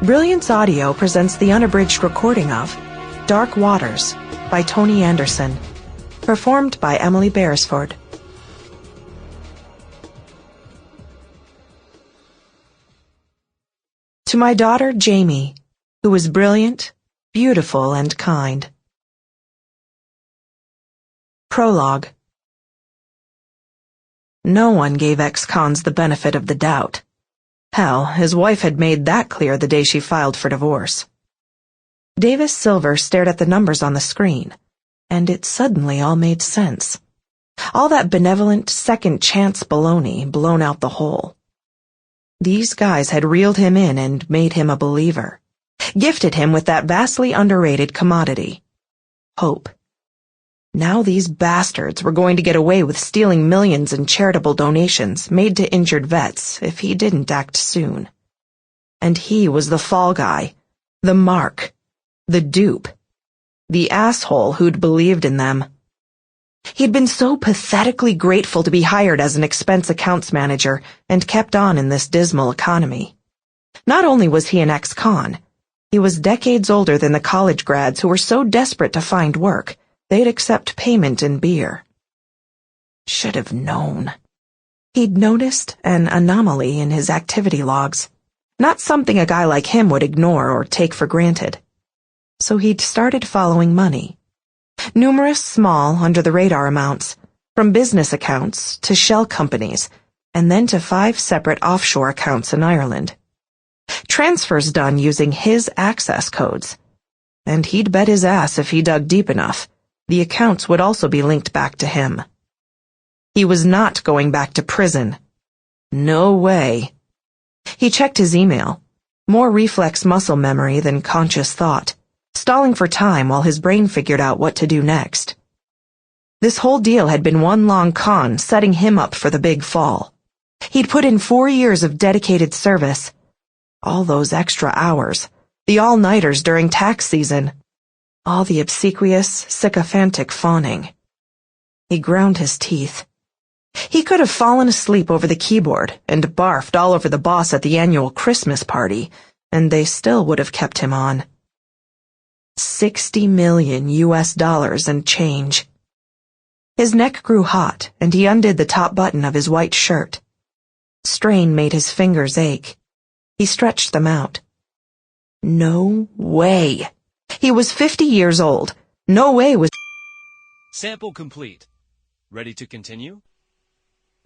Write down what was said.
Brilliance Audio presents the unabridged recording of Dark Waters by Toni Anderson, performed by Emily Beresford. To my daughter Jamie, who is brilliant, beautiful, and kind. Prologue. No one gave ex-cons the benefit of the doubt. Hell, his wife had made that clear the day she filed for divorce. Davis Silver stared at the numbers on the screen, and it suddenly all made sense. All that benevolent second-chance baloney blown out the hole. These guys had reeled him in and made him a believer, gifted him with that vastly underrated commodity, hope. Now these bastards were going to get away with stealing millions in charitable donations made to injured vets if he didn't act soon. And he was the fall guy, the mark, the dupe, the asshole who'd believed in them. He'd been so pathetically grateful to be hired as an expense accounts manager and kept on in this dismal economy. Not only was he an ex-con, he was decades older than the college grads who were so desperate to find work they'd accept payment in beer. Should have known. He'd noticed an anomaly in his activity logs, not something a guy like him would ignore or take for granted. So he'd started following money. Numerous small, under-the-radar amounts, from business accounts to shell companies, and then to 5 separate offshore accounts in Ireland. Transfers done using his access codes. And he'd bet his ass if he dug deep enough, the accounts would also be linked back to him. He was not going back to prison. No way. He checked his email, more reflex muscle memory than conscious thought, stalling for time while his brain figured out what to do next. This whole deal had been one long con setting him up for the big fall. He'd put in 4 years of dedicated service. All those extra hours, the all-nighters during tax season, all the obsequious, sycophantic fawning. He ground his teeth. He could have fallen asleep over the keyboard and barfed all over the boss at the annual Christmas party, and they still would have kept him on. $60 million and change. His neck grew hot, and he undid the top button of his white shirt. Strain made his fingers ache. He stretched them out. No way. He was 50 years old. No way was... Sample complete. Ready to continue?